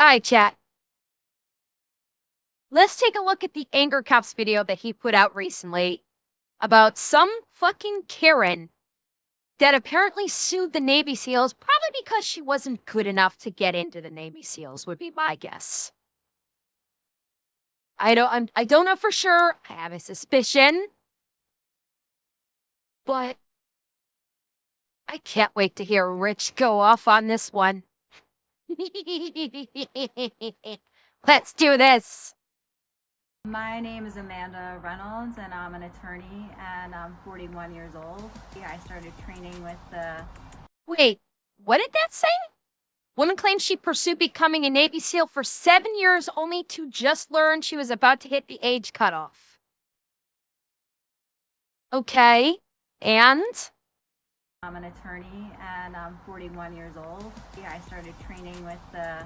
Alright, chat. Let's take a look at the Anger Cops video that he put out recently about some fucking Karen that apparently sued the Navy SEALs, probably because she wasn't good enough to get into the Navy SEALs, would be my guess. I don't know for sure. I have a suspicion. But I can't wait to hear Rich go off on this one. Let's do this. My name is Amanda Reynolds, and I'm an attorney, and I'm 41 years old. I started training with the... Wait, what did that say? Woman claims she pursued becoming a Navy SEAL for 7 years only to just learn she was about to hit the age cutoff. Okay, and? I'm an attorney, and I'm 41 years old. I started training with the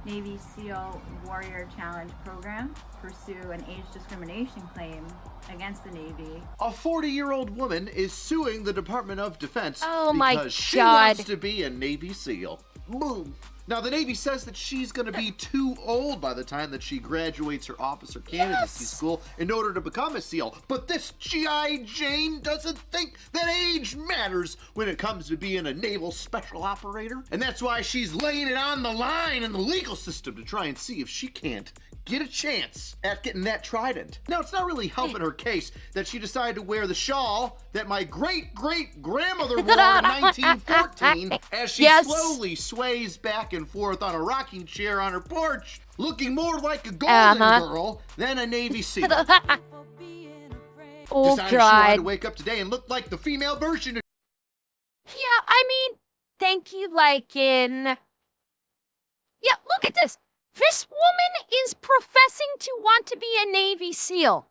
Navy SEAL Warrior Challenge program to pursue an age discrimination claim against the Navy. A 40-year-old woman is suing the Department of Defense because she wants to be a Navy SEAL. Boom. Now, the Navy says that she's going to be too old by the time that she graduates her officer candidacy school in order to become a SEAL. But this G.I. Jane doesn't think that age matters when it comes to being a naval special operator. And that's why she's laying it on the line in the legal system to try and see if she can't get a chance at getting that trident. Now, it's not really helping her case that she decided to wear the shawl that my great-great-grandmother wore in 1914 as she slowly sways back and forth on a rocking chair on her porch, looking more like a golden girl than a Navy SEAL. Oh, decided she wanted to wake up today and look like the female version of... Yeah, I mean, thank you, Lycan. Yeah, look at this. This woman is professing to want to be a Navy SEAL.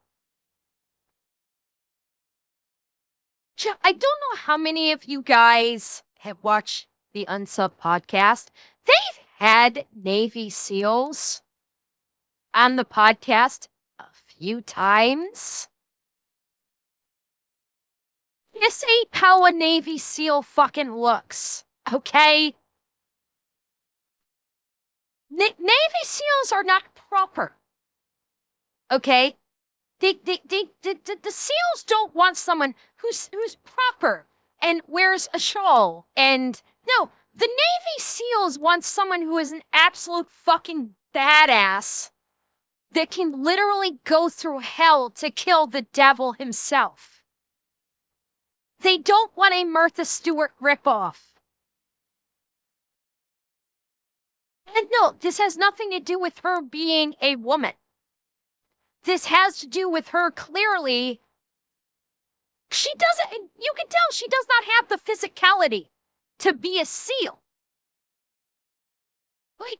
I don't know how many of you guys have watched the Unsub podcast. They've had Navy SEALs on the podcast a few times. This ain't how a Navy SEAL fucking looks, okay? Navy SEALs are not proper, okay? The SEALs don't want someone who's proper and wears a shawl. And no, the Navy SEALs want someone who is an absolute fucking badass that can literally go through hell to kill the devil himself. They don't want a Martha Stewart ripoff. And no, this has nothing to do with her being a woman. This has to do with her clearly. You can tell she does not have the physicality to be a SEAL. Like,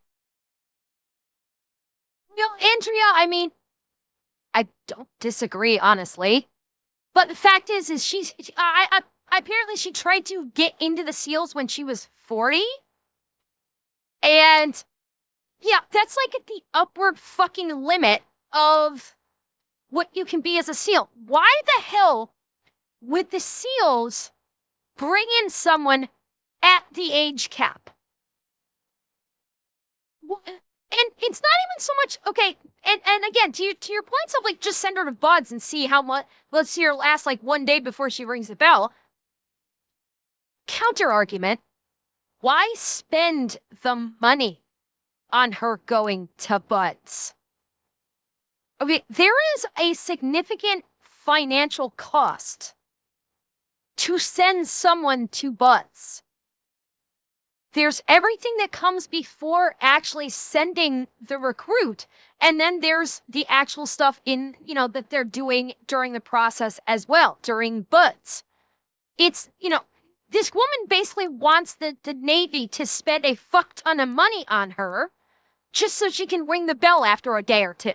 Andrea, I mean, I don't disagree, honestly. But the fact is apparently she tried to get into the SEALs when she was 40. And yeah, that's like at the upward fucking limit of what you can be as a SEAL. Why the hell would the SEALs bring in someone at the age cap? And it's not even so much, okay, and again, to your points of like, just send her to Buds and see how much, let's see her last like 1 day before she rings the bell. Counter argument. Why spend the money on her going to Buds? Okay, there is a significant financial cost to send someone to Buds. There's everything that comes before actually sending the recruit, and then there's the actual stuff in, that they're doing during the process as well, during Buds. It's, this woman basically wants the Navy to spend a fuck ton of money on her just so she can ring the bell after a day or two.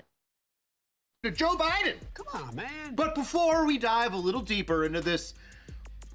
Joe Biden. Come on, man. But before we dive a little deeper into this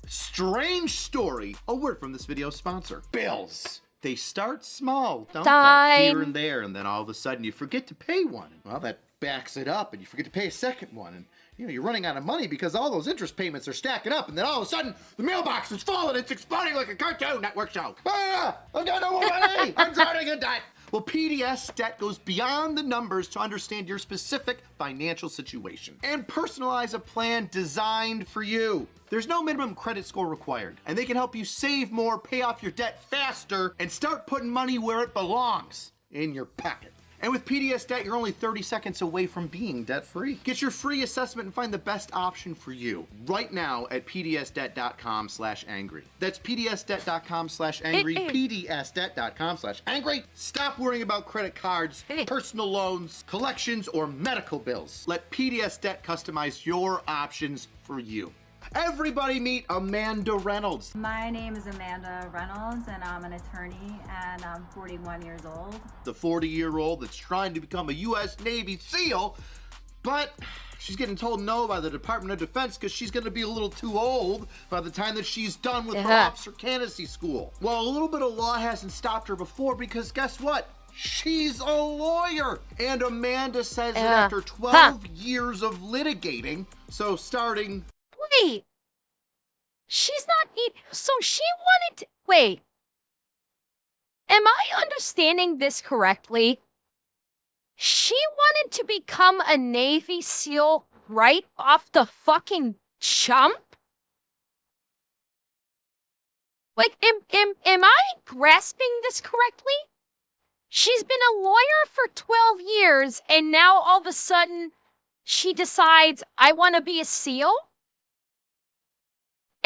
strange story, a word from this video's sponsor. Bills. They start small, don't they? Here and there, and then all of a sudden you forget to pay one. Well, that backs it up, and you forget to pay a second one, and you're running out of money because all those interest payments are stacking up, and then all of a sudden, the mailbox is full and it's exploding like a Cartoon Network show. Ah! I've got no more money! I'm drowning in debt! Well, PDS Debt goes beyond the numbers to understand your specific financial situation and personalize a plan designed for you. There's no minimum credit score required, and they can help you save more, pay off your debt faster, and start putting money where it belongs, in your pocket. And with PDS Debt, you're only 30 seconds away from being debt-free. Get your free assessment and find the best option for you right now at pdsdebt.com/angry. That's pdsdebt.com/angry, pdsdebt.com/angry. Stop worrying about credit cards, personal loans, collections, or medical bills. Let PDS Debt customize your options for you. Everybody meet Amanda Reynolds. My name is Amanda Reynolds, and I'm an attorney, and I'm 41 years old. The 40-year-old that's trying to become a U.S. Navy SEAL, but she's getting told no by the Department of Defense because she's going to be a little too old by the time that she's done with her officer candidacy school. Well, a little bit of law hasn't stopped her before because guess what? She's a lawyer. And Amanda says that after 12 years of litigating, so starting... Wait. She's not so she wanted to, wait. Am I understanding this correctly? She wanted to become a Navy SEAL right off the fucking jump? Like, am I grasping this correctly? She's been a lawyer for 12 years, and now all of a sudden, she decides, I want to be a SEAL?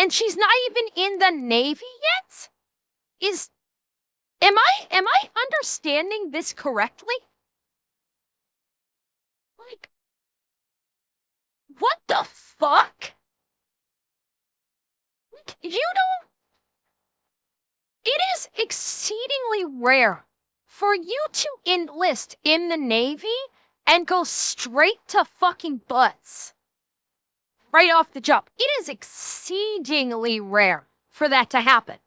And she's not even in the Navy yet? Am I understanding this correctly? Like, what the fuck? You know, it is exceedingly rare for you to enlist in the Navy and go straight to fucking butts. Right off the jump. It is exceedingly rare for that to happen.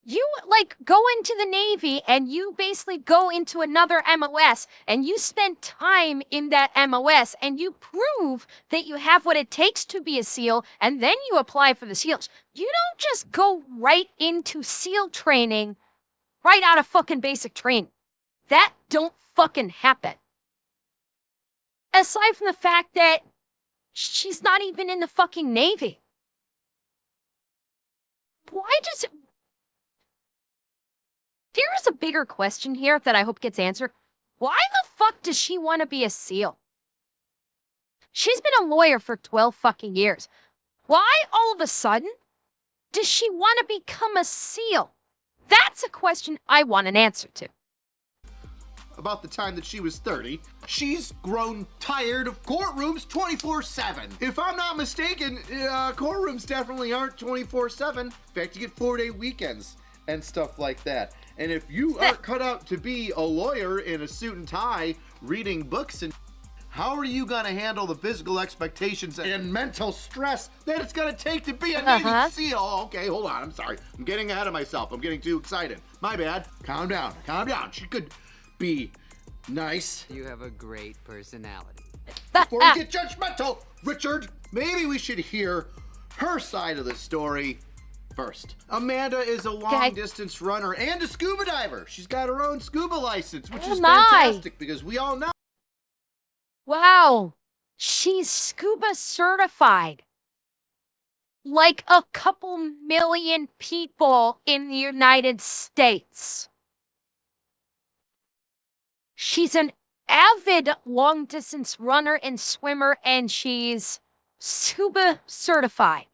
You, like, go into the Navy and you basically go into another MOS and you spend time in that MOS and you prove that you have what it takes to be a SEAL and then you apply for the SEALs. You don't just go right into SEAL training right out of fucking basic training. That don't fucking happen. Aside from the fact that she's not even in the fucking Navy. Why does it... There is a bigger question here that I hope gets answered. Why the fuck does she want to be a SEAL? She's been a lawyer for 12 fucking years. Why all of a sudden does she want to become a SEAL? That's a question I want an answer to. About the time that she was 30, she's grown tired of courtrooms 24/7. If I'm not mistaken, courtrooms definitely aren't 24/7. In fact, you get 4-day weekends and stuff like that. And if you aren't cut out to be a lawyer in a suit and tie, reading books and how are you gonna handle the physical expectations and mental stress that it's gonna take to be a Navy SEAL? Oh, okay, hold on, I'm sorry. I'm getting ahead of myself. I'm getting too excited. My bad. Calm down, calm down. She could be nice. You have a great personality. Before we get judgmental, Richard, maybe we should hear her side of the story first. Amanda is a long-distance runner and a scuba diver. She's got her own scuba license, which is fantastic because we all know. Wow, she's scuba certified. Like a couple million people in the United States. She's an avid long-distance runner and swimmer, and she's scuba certified.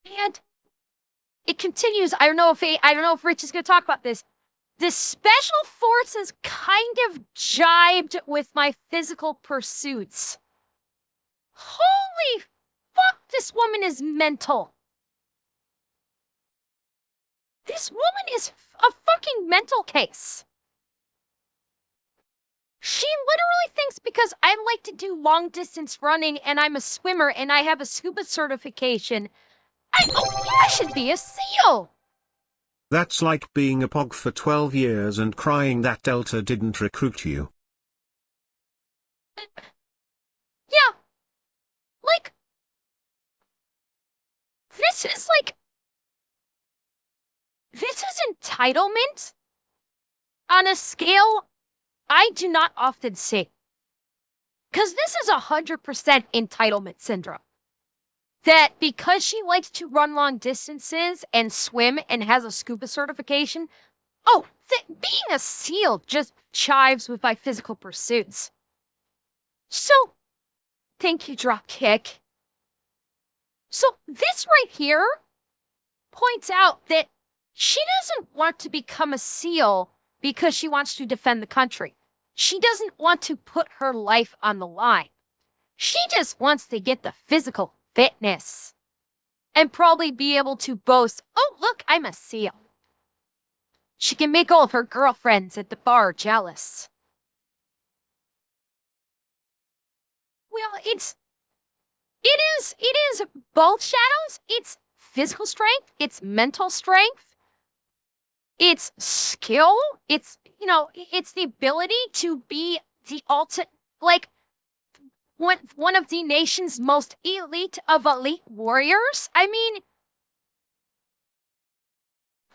And it continues. I don't know if Rich is going to talk about this. The special forces kind of jibed with my physical pursuits. Holy fuck, this woman is mental. This woman is a fucking mental case. She literally thinks because I like to do long distance running and I'm a swimmer and I have a scuba certification, I should be a SEAL. That's like being a POG for 12 years and crying that Delta didn't recruit you. Yeah. Like, this is entitlement on a scale I do not often see. Because this is 100% entitlement syndrome. That because she likes to run long distances and swim and has a scuba certification, being a SEAL just chives with my physical pursuits. So, thank you, Dropkick. So, this right here points out that she doesn't want to become a SEAL because she wants to defend the country. She doesn't want to put her life on the line. She just wants to get the physical fitness and probably be able to boast, oh, look, I'm a SEAL. She can make all of her girlfriends at the bar jealous. Well, it is both, Shadows. It's physical strength, it's mental strength, it's skill, it's the ability to be the ultimate, like, one of the nation's most elite of elite warriors. I mean,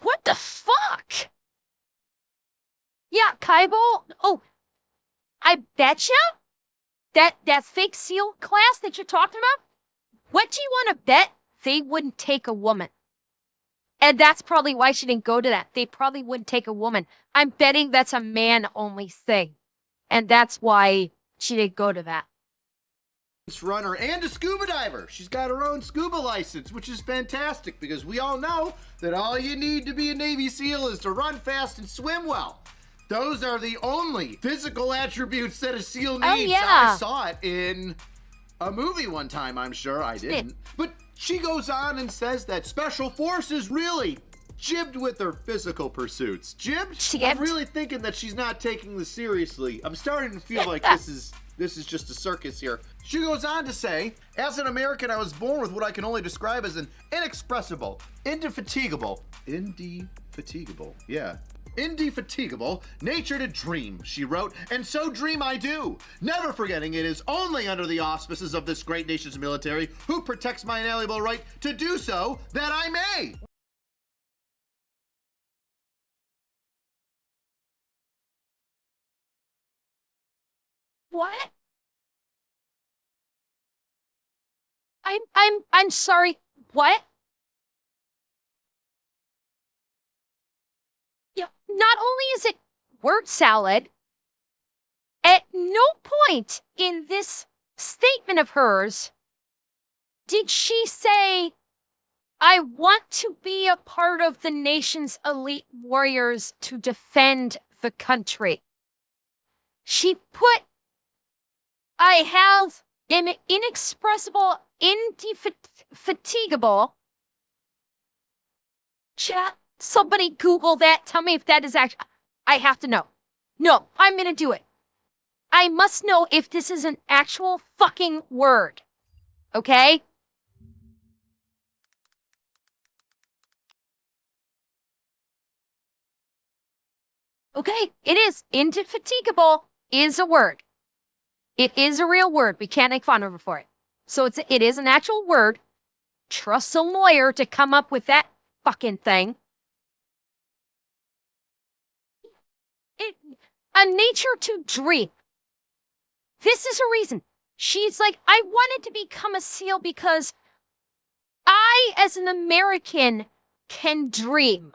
what the fuck? Yeah, Kaibo. Oh, I betcha that fake SEAL class that you're talking about, what do you want to bet they wouldn't take a woman? And that's probably why she didn't go to that. They probably wouldn't take a woman. I'm betting that's a man-only thing. And that's why she didn't go to that. Runner and a scuba diver. She's got her own scuba license, which is fantastic because we all know that all you need to be a Navy SEAL is to run fast and swim well. Those are the only physical attributes that a SEAL needs. Oh, yeah. I saw it in a movie one time, I'm sure I didn't. But she goes on and says that Special Forces really jibbed with her physical pursuits. Jibbed? I'm really thinking that she's not taking this seriously. I'm starting to feel like this is just a circus here. She goes on to say, as an American, I was born with what I can only describe as an indefatigable nature to dream, she wrote, and so dream I do, never forgetting it is only under the auspices of this great nation's military, who protects my inalienable right to do so, that I may. What? I'm sorry. What? Yeah, not only is it word salad, at no point in this statement of hers did she say, I want to be a part of the nation's elite warriors to defend the country. She put, I have an inexpressible, indefatigable. Chat, somebody Google that. Tell me if that is actually. I have to know. No, I'm gonna do it. I must know if this is an actual fucking word. Okay? Okay, it is. Indefatigable is a word. It is a real word. We can't make fun of her for it. So it is an actual word. Trust a lawyer to come up with that fucking thing. A nature to dream. This is her reason. She's like, I wanted to become a SEAL because I, as an American, can dream.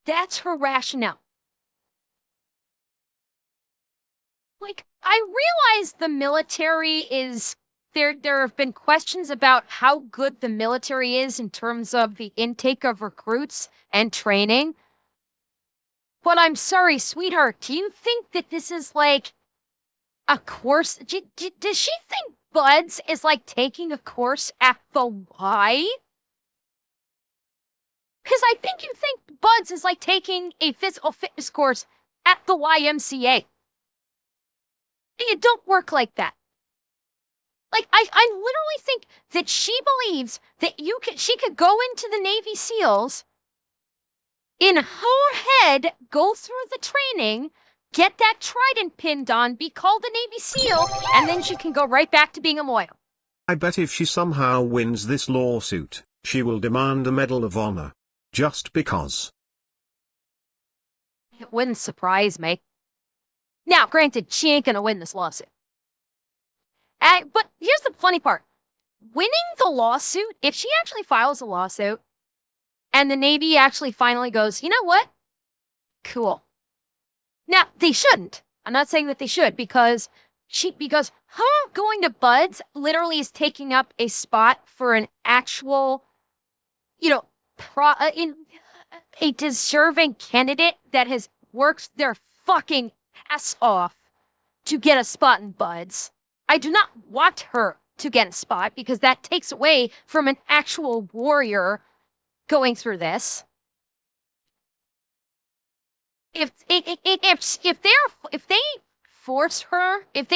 That's her rationale. Like, I realize the military is, there have been questions about how good the military is in terms of the intake of recruits and training. But I'm sorry, sweetheart, do you think that this is like a course? Does she think Buds is like taking a course at the Y? Because I think you think Buds is like taking a physical fitness course at the YMCA. It don't work like that. Like, I literally think that she believes that she could go into the Navy SEALs, in her head, go through the training, get that trident pinned on, be called a Navy SEAL, and then she can go right back to being a loyal. I bet if she somehow wins this lawsuit, She will demand a Medal of Honor. Just because. It wouldn't surprise me. Now, granted, she ain't gonna win this lawsuit. But here's the funny part. Winning the lawsuit, if she actually files a lawsuit, and the Navy actually finally goes, you know what? Cool. Now, they shouldn't. I'm not saying that they should, because her going to Buds literally is taking up a spot for an actual, a deserving candidate that has worked their fucking ass off to get a spot in Buds. I do not want her to get a spot because that takes away from an actual warrior going through this. If they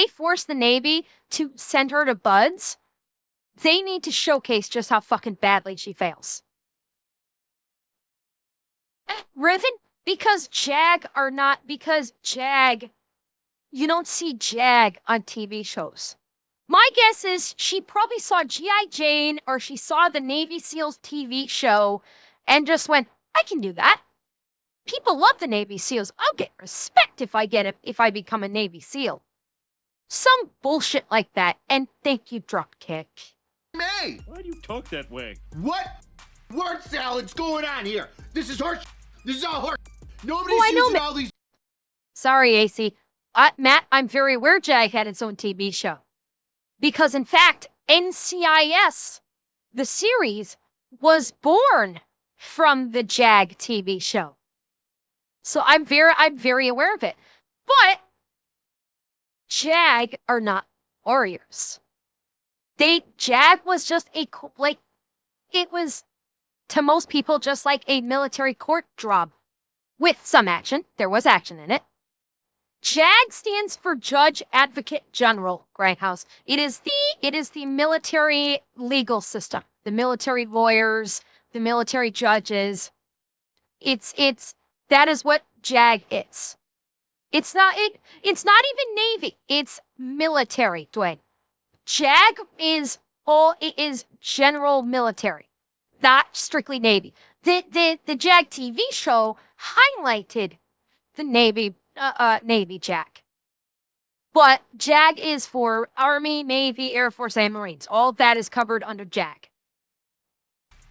force the Navy to send her to Buds, they need to showcase just how fucking badly she fails. Riven, because Jag, you don't see Jag on TV shows. My guess is she probably saw G.I. Jane or she saw the Navy SEALs TV show and just went, I can do that. People love the Navy SEALs. I'll get respect if I become a Navy SEAL. Some bullshit like that. And thank you, Dropkick. May! Why do you talk that way? What word salad's going on here? This is horse. This is all horse. Nobody's I know, using all these. Sorry, AC. Matt, I'm very aware Jag had its own TV show. Because, in fact, NCIS, the series, was born from the Jag TV show. So I'm very aware of it. But Jag are not warriors. Jag was just it was, to most people, just like a military court job. With some action. There was action in it. JAG stands for Judge Advocate General, Grindhouse. It is the military legal system. The military lawyers, the military judges. That is what JAG is. It's not even Navy. It's military, Dwayne. JAG is general military, not strictly Navy. The JAG TV show highlighted the Navy JAG. But JAG is for Army, Navy, Air Force, and Marines. All of that is covered under JAG.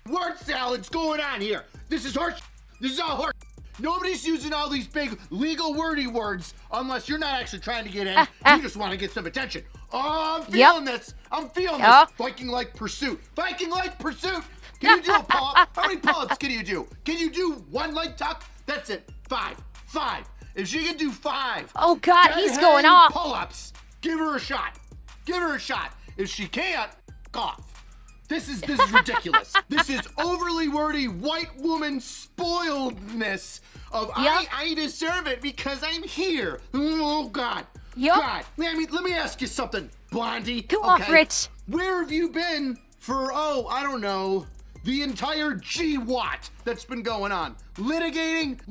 Word salad's going on here. This is horse. This is all horse. Nobody's using all these big legal wordy words unless you're not actually trying to get in. You just want to get some attention. Oh, I'm feeling this. I'm feeling this. Viking-like pursuit. Viking-like pursuit. Can you do a pull-up? How many pull-ups can you do? Can you do one leg tuck? That's it. 5. If she can do 5. Oh God, he's going off. Pull-ups. Give her a shot. If she can't, cough. This is ridiculous. This is overly wordy white woman spoiledness of I deserve it because I'm here. Oh God. God. Let me ask you something, Blondie. Go off, Rich. Where have you been for I don't know, the entire GWAT that's been going on? Litigating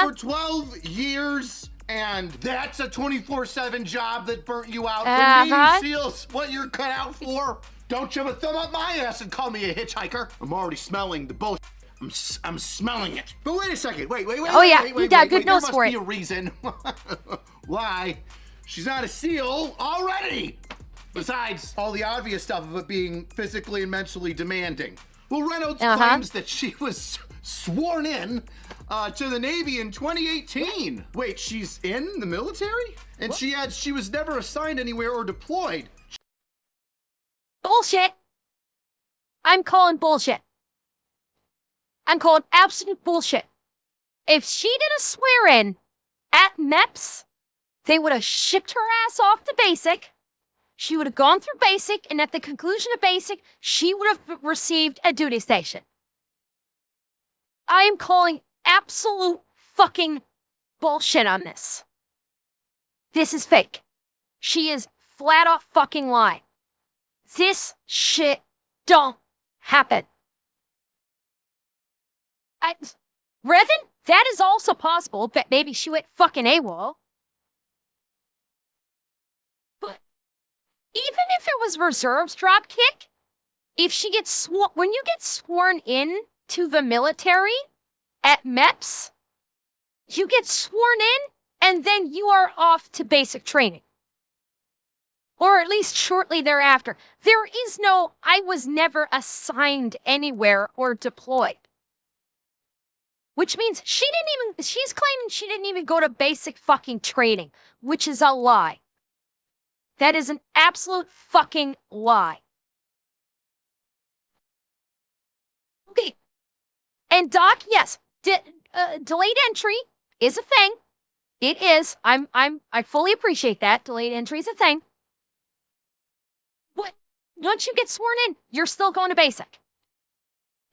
for 12 years. And that's a 24/7 job that burnt you out. When Navy SEALs, what you're cut out for? Don't shove a thumb up my ass and call me a hitchhiker. I'm already smelling the bullshit. I'm smelling it. But wait a second. Wait. Oh yeah, you got good nose for it. There must be a reason why she's not a SEAL already. Besides all the obvious stuff of it being physically and mentally demanding. Well, Reynolds claims that she was sworn in to the Navy in 2018. Wait, she's in the military? And she was never assigned anywhere or deployed. Bullshit. I'm calling bullshit. I'm calling absolute bullshit. If she did a swear-in at MEPS, they would have shipped her ass off to basic. She would have gone through basic, and at the conclusion of basic, she would have received a duty station. I am calling absolute fucking bullshit on this. This is fake. She is flat out fucking lying. This shit don't happen. Revan, that is also possible, but maybe she went fucking AWOL. But even if it was reserves dropkick, if she gets when you get sworn in to the military at MEPS, you get sworn in and then you are off to basic training. Or at least shortly thereafter. There is no, I was never assigned anywhere or deployed. Which means she's claiming she didn't even go to basic fucking training, which is a lie. That is an absolute fucking lie. Okay. And Doc, yes, delayed entry is a thing. It is. I fully appreciate that. Delayed entry is a thing. But once you get sworn in, you're still going to basic.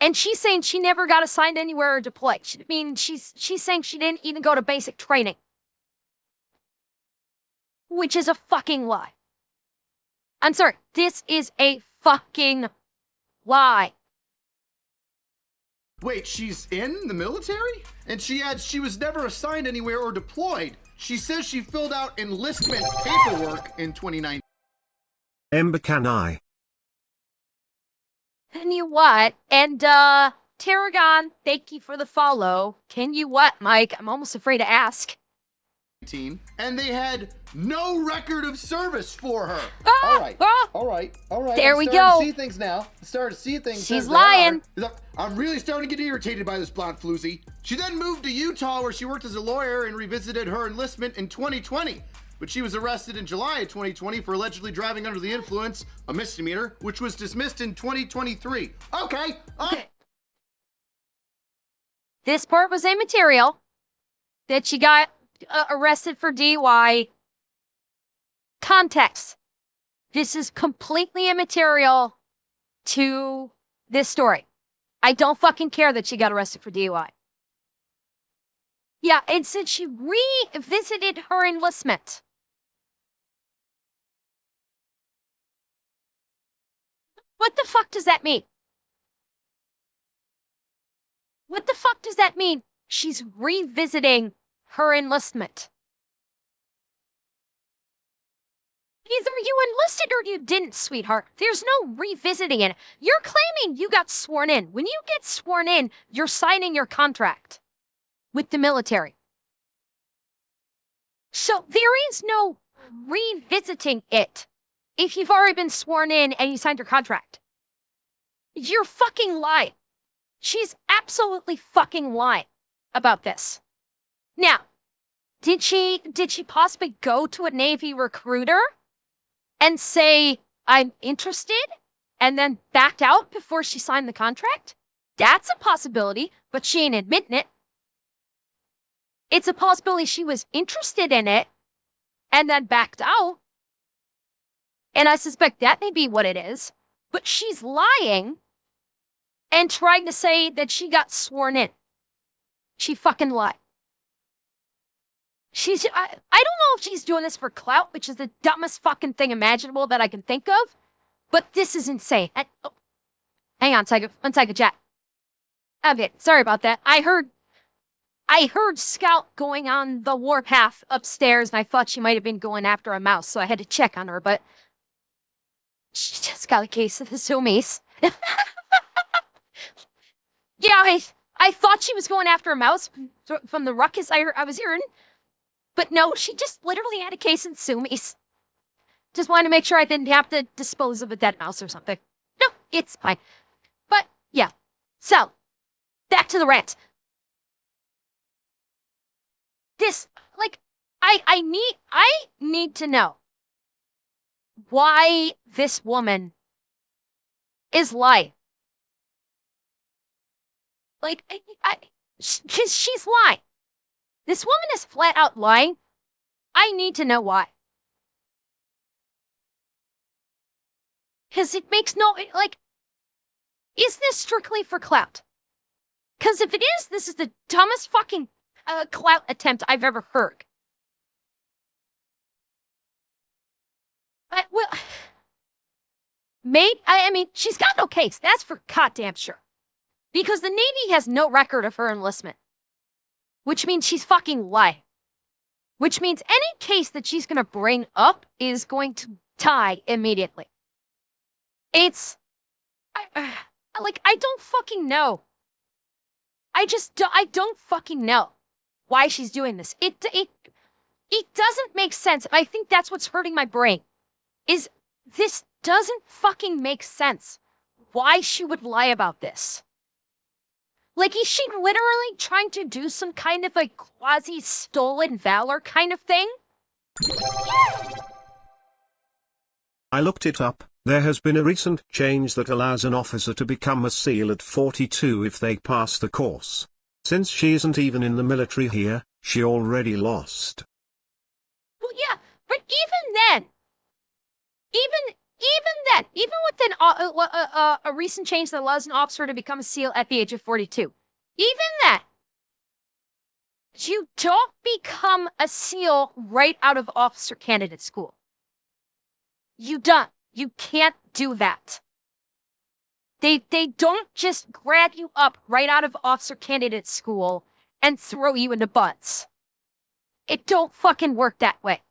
And she's saying she never got assigned anywhere or deployed. I mean, she's saying she didn't even go to basic training. Which is a fucking lie. I'm sorry. This is a fucking lie. Wait, she's in the military? And she was never assigned anywhere or deployed. She says she filled out enlistment paperwork in 2019. Ember, can I? Can you what? And, Tarragon, thank you for the follow. Can you what, Mike? I'm almost afraid to ask. And they had no record of service for her. Ah, All right. There I'm we starting go. To see things now. I'm starting to see things. She's as they lying. are. Look, I'm really starting to get irritated by this blonde floozy. She then moved to Utah where she worked as a lawyer and revisited her enlistment in 2020. But she was arrested in July of 2020 for allegedly driving under the influence, a misdemeanor, which was dismissed in 2023. Okay. This part was immaterial. That she got arrested for DUI. Context. This is completely immaterial to this story. I don't fucking care that she got arrested for DUI. Yeah, and since she revisited her enlistment. What the fuck does that mean? What the fuck does that mean? She's revisiting her enlistment. Either you enlisted or you didn't, sweetheart. There's no revisiting it. You're claiming you got sworn in. When you get sworn in, you're signing your contract with the military. So there is no revisiting it if you've already been sworn in and you signed your contract. You're fucking lying. She's absolutely fucking lying about this. Now, did she possibly go to a Navy recruiter and say, I'm interested, and then backed out before she signed the contract? That's a possibility, but she ain't admitting it. It's a possibility she was interested in it and then backed out. And I suspect that may be what it is. But she's lying and trying to say that she got sworn in. She fucking lied. I don't know if she's doing this for clout, which is the dumbest fucking thing imaginable that I can think of. But this is insane. Hang on, one second, chat. Okay, sorry about that. I heard Scout going on the warpath upstairs, and I thought she might have been going after a mouse, so I had to check on her, but she just got a case of the zoomies. Yeah, I thought she was going after a mouse from the ruckus I was hearing, but no, she just literally had a case of zoomies. Just wanted to make sure I didn't have to dispose of a dead mouse or something. No, it's fine. But, yeah. So, back to the rant. This, like, I need to know why this woman is lying. Like, she's lying. This woman is flat out lying. I need to know why. Because it makes no, like, is this strictly for clout? Because if it is, this is the dumbest fucking clout attempt I've ever heard. Well, mate, I mean, she's got no case. That's for goddamn sure. Because the Navy has no record of her enlistment. Which means she's fucking lying. Which means any case that she's going to bring up is going to die immediately. It's I don't fucking know. I don't fucking know why she's doing this. It doesn't make sense. I think that's what's hurting my brain. Is this doesn't fucking make sense. Why she would lie about this? Like, is she literally trying to do some kind of like quasi stolen valor kind of thing? I looked it up. There has been a recent change that allows an officer to become a SEAL at 42 if they pass the course. Since she isn't even in the military here, she already lost. Well, yeah, but even with a recent change that allows an officer to become a SEAL at the age of 42, even that, you don't become a SEAL right out of officer candidate school. You don't. You can't do that. They don't just grab you up right out of officer candidate school and throw you into butts. It don't fucking work that way.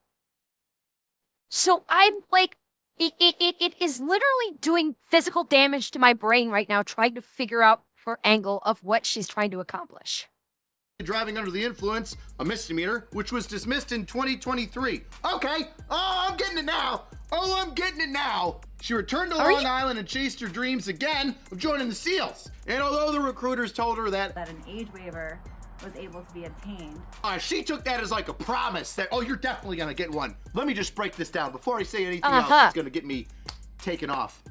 So I'm like, it is literally doing physical damage to my brain right now, trying to figure out her angle of what she's trying to accomplish. Driving under the influence, a misdemeanor, which was dismissed in 2023. Okay, I'm getting it now. I'm getting it now. She returned to Long Island and chased her dreams again of joining the SEALs. And although the recruiters told her that an age waiver was able to be obtained. She took that as like a promise that, oh, you're definitely gonna get one. Let me just break this down before I say anything else that's gonna get me taken off.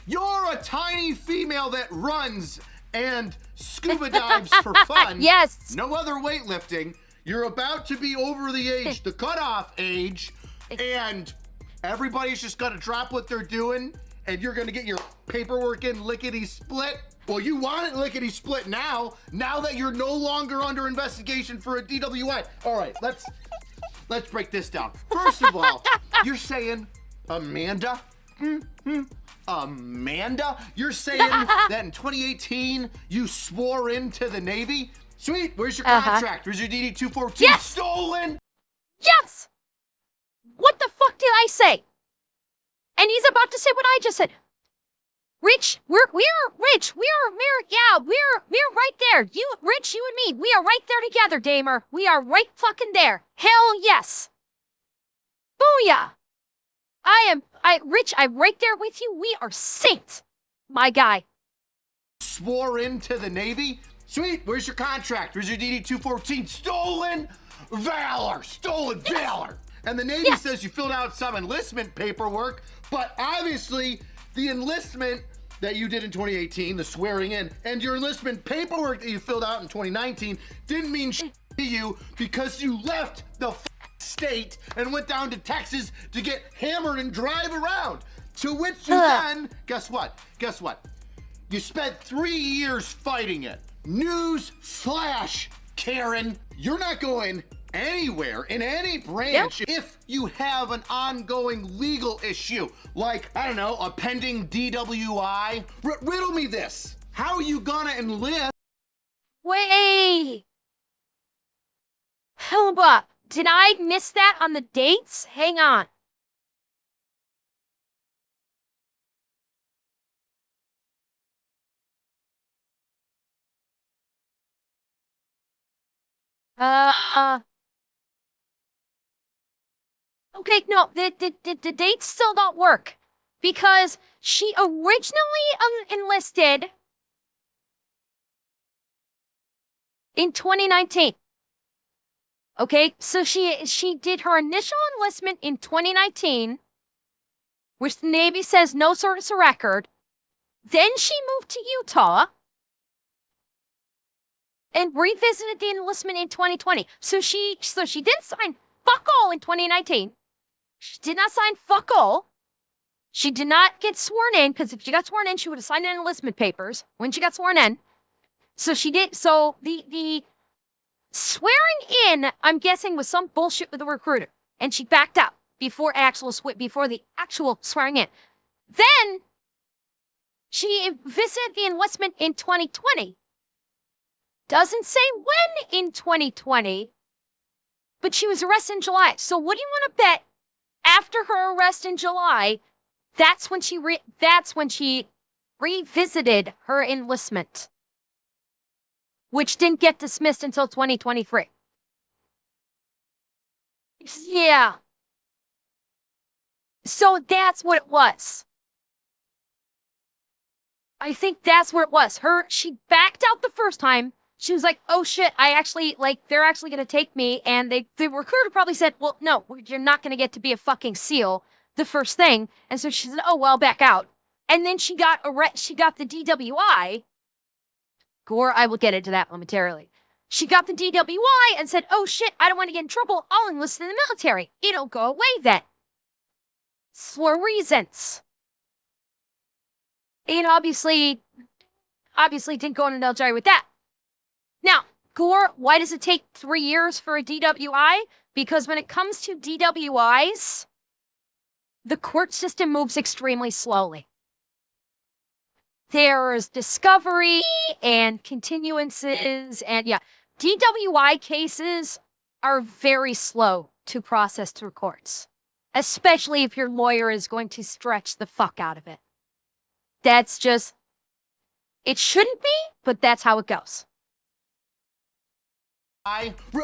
You're a tiny female that runs and scuba dives for fun. Yes. No other weightlifting. You're about to be over the age, the cutoff age, and everybody's just gonna drop what they're doing, and you're gonna get your paperwork in lickety-split. Well, you want it lickety-split now that you're no longer under investigation for a DWI. All right, let's break this down. First of all, you're saying Amanda? Amanda? You're saying that in 2018 you swore into the Navy? Sweet, where's your contract? Where's your DD-214? Yes! Stolen? Yes! What the fuck did I say? And he's about to say what I just said. Rich, we're right there. Rich, you and me, we are right there together, Damer. We are right fucking there. Hell yes. Booyah. Rich, I'm right there with you. We are saints, my guy. Swore into the Navy? Sweet, where's your contract? Where's your DD-214? Stolen valor, stolen valor. And the Navy says you filled out some enlistment paperwork, but obviously the enlistment that you did in 2018, the swearing in, and your enlistment paperwork that you filled out in 2019 didn't mean shit to you because you left the state and went down to Texas to get hammered and drive around. To which you then, guess what? You spent 3 years fighting it. News flash, Karen, you're not going anywhere in any branch if you have an ongoing legal issue, like, I don't know, a pending DWI. Riddle me this. How are you gonna enlist? Wait. Hold up. Did I miss that on the dates? Hang on. Okay, no, the dates still don't work because she originally enlisted in 2019. Okay, so she did her initial enlistment in 2019, which the Navy says no service of record. Then she moved to Utah and revisited the enlistment in 2020. So she didn't sign fuck all in 2019. She did not sign fuck all. She did not get sworn in, because if she got sworn in, she would have signed in enlistment papers when she got sworn in. So she did. So the swearing in, I'm guessing, was some bullshit with the recruiter, and she backed out before the actual swearing in. Then she visited the enlistment in 2020. Doesn't say when in 2020, but she was arrested in July. So what do you want to bet? After her arrest in July, that's when she revisited her enlistment, which didn't get dismissed until 2023. Yeah. So that's what it was. I think that's where it was. She backed out the first time. She was like, oh shit, they're actually going to take me. And the recruiter probably said, well, no, you're not going to get to be a fucking SEAL the first thing. And so she said, oh, well, back out. And then she got the DWI. Gore, I will get into that momentarily. She got the DWI and said, oh shit, I don't want to get in trouble. I'll enlist in the military. It'll go away then. For reasons. And obviously didn't go in the military with that. Now, Gore, why does it take 3 years for a DWI? Because when it comes to DWIs, the court system moves extremely slowly. There's discovery and continuances, and yeah, DWI cases are very slow to process through courts, especially if your lawyer is going to stretch the fuck out of it. That's just, it shouldn't be, but that's how it goes.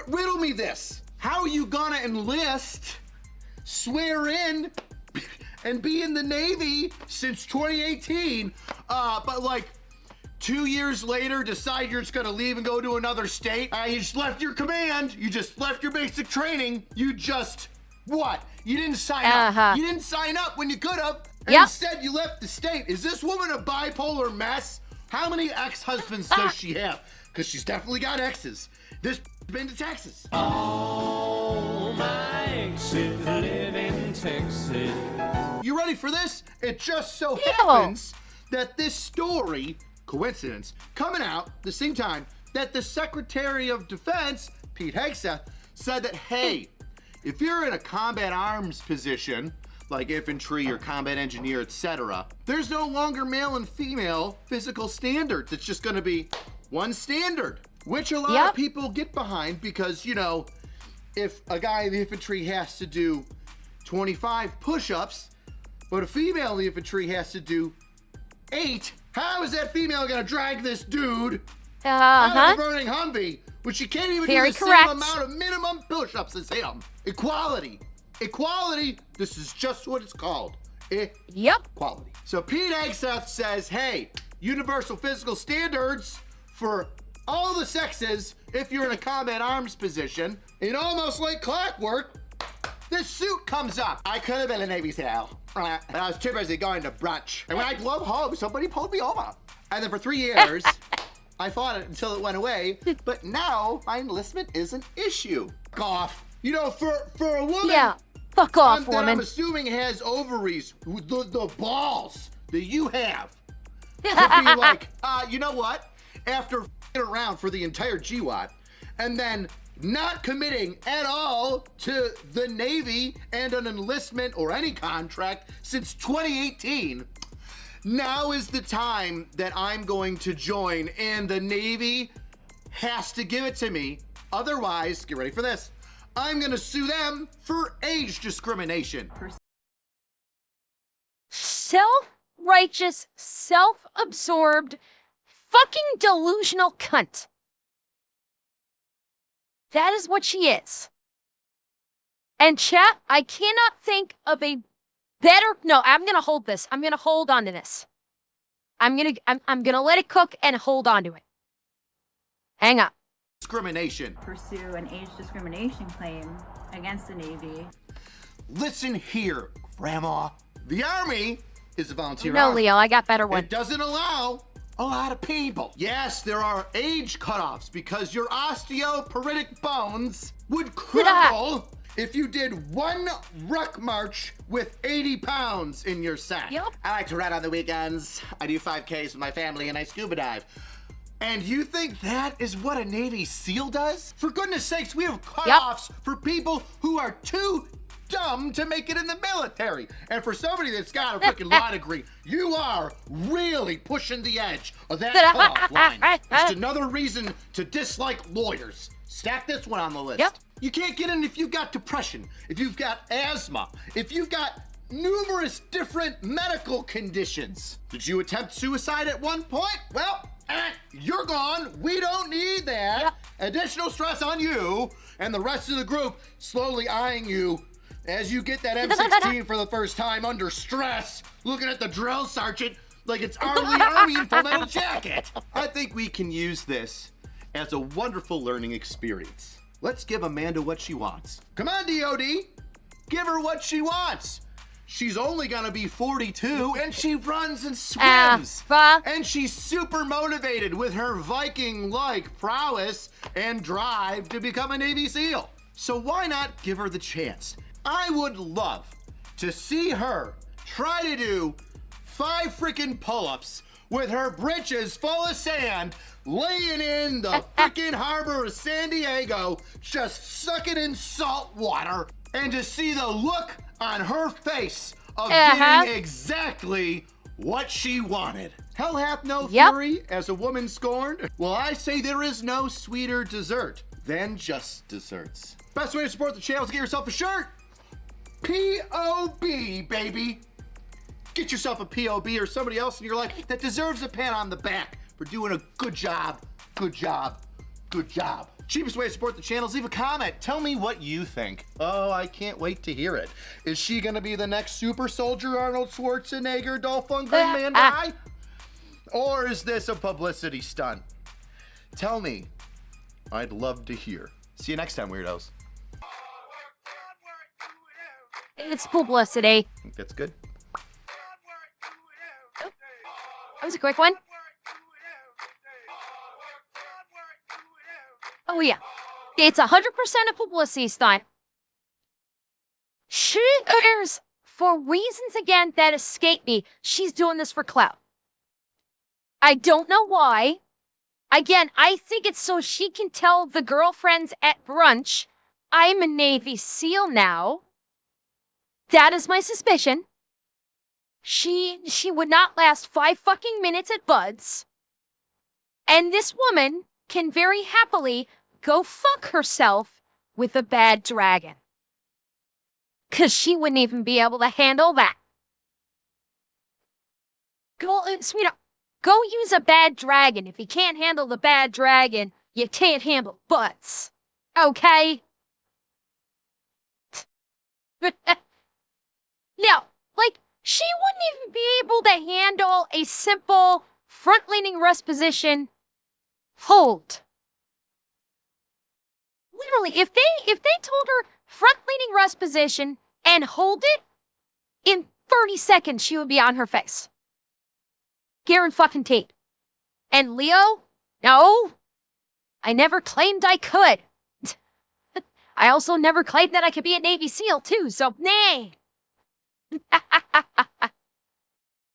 Riddle me this. How are you gonna enlist, swear in, and be in the Navy since 2018, but like 2 years later decide you're just gonna leave and go to another state? You just left your command, you just left your basic training, you just, what? You didn't sign up. You didn't sign up when you could have, and instead you left the state. Is this woman a bipolar mess? How many ex-husbands does she have? Because she's definitely got exes. This been to Texas. All my exes live in Texas. You ready for this? It just so happens that this story, coincidence, coming out the same time that the Secretary of Defense, Pete Hegseth, said that, hey, if you're in a combat arms position, like infantry or combat engineer, etc., there's no longer male and female physical standards. It's just gonna be one standard, which a lot of people get behind because, you know, if a guy in the infantry has to do 25 push-ups, but a female in the infantry has to do 8, how is that female gonna drag this dude out of a burning Humvee when she can't even do the same amount of minimum push-ups as him? Equality. Equality, this is just what it's called. Equality. So Pete Hegseth says, hey, universal physical standards for all the sexes if you're in a combat arms position. And almost like clockwork, this suit comes up. I could have been a Navy SEAL, but I was too busy going to brunch. And when I drove home, somebody pulled me over. And then for 3 years, I fought it until it went away. But now my enlistment is an issue. Fuck off. You know, for a woman, fuck off, that woman. I'm assuming has ovaries, the balls that you have, to be like, you know what? After around for the entire GWAT, and then not committing at all to the Navy and an enlistment or any contract since 2018, now is the time that I'm going to join, and the Navy has to give it to me. Otherwise, get ready for this, I'm gonna sue them for age discrimination. Self-righteous, self-absorbed, fucking delusional cunt. That is what she is. And chat, I cannot think of a better, no, I'm gonna hold this. I'm gonna hold on to this. I'm gonna let it cook and hold on to it. Hang on. Discrimination. Pursue an age discrimination claim against the Navy. Listen here, Grandma. The Army is a volunteer No, army. Leo, I got better one. It doesn't allow a lot of people. Yes, there are age cutoffs because your osteoporotic bones would crumble if you did one ruck march with 80 pounds in your sack. I like to ride on the weekends. I do 5Ks with my family and I scuba dive. And you think that is what a Navy SEAL does? For goodness sakes, we have cutoffs for people who are too dumb to make it in the military. And for somebody that's got a freaking law degree, you are really pushing the edge of that cutoff line. Just another reason to dislike lawyers. Stack this one on the list. You can't get in if you've got depression, if you've got asthma, if you've got numerous different medical conditions. Did you attempt suicide at one point? Well, you're gone. We don't need that. Yep. Additional stress on you and the rest of the group slowly eyeing you as you get that M16 for the first time under stress, looking at the drill sergeant like it's Army in Full Metal Jacket. I think we can use this as a wonderful learning experience. Let's give Amanda what she wants. Come on, DOD. Give her what she wants. She's only gonna be 42 and she runs and swims. And she's super motivated with her Viking-like prowess and drive to become a Navy SEAL. So why not give her the chance? I would love to see her try to do 5 freaking pull-ups with her britches full of sand, laying in the freaking harbor of San Diego, just sucking in salt water, and to see the look on her face of getting exactly what she wanted. Hell hath no fury as a woman scorned. Well, I say there is no sweeter dessert than just desserts. Best way to support the channel is to get yourself a shirt. P.O.B., baby. Get yourself a P.O.B. or somebody else in your life that deserves a pat on the back for doing a good job, good job, good job. Cheapest way to support the channel is leave a comment. Tell me what you think. Oh, I can't wait to hear it. Is she gonna be the next super soldier Arnold Schwarzenegger, Dolph Lundgren man guy? Or is this a publicity stunt? Tell me. I'd love to hear. See you next time, weirdos. It's publicity. Think that's good? That was a quick one. Oh yeah, it's 100% a publicity stunt. She is, for reasons again that escape me, she's doing this for clout. I don't know why. Again, I think it's so she can tell the girlfriends at brunch, I'm a Navy SEAL now. That is my suspicion. She would not last 5 fucking minutes at Bud's. And this woman can very happily go fuck herself with a bad dragon. 'Cause she wouldn't even be able to handle that. Go, sweetheart, go use a bad dragon. If you can't handle the bad dragon, you can't handle butts. Okay? Now, like, she wouldn't even be able to handle a simple front-leaning rest position hold. Literally, if they told her front-leaning rest position and hold it, in 30 seconds she would be on her face. Guaranteed. And Leo? No. I never claimed I could. I also never claimed that I could be a Navy SEAL too, so nay.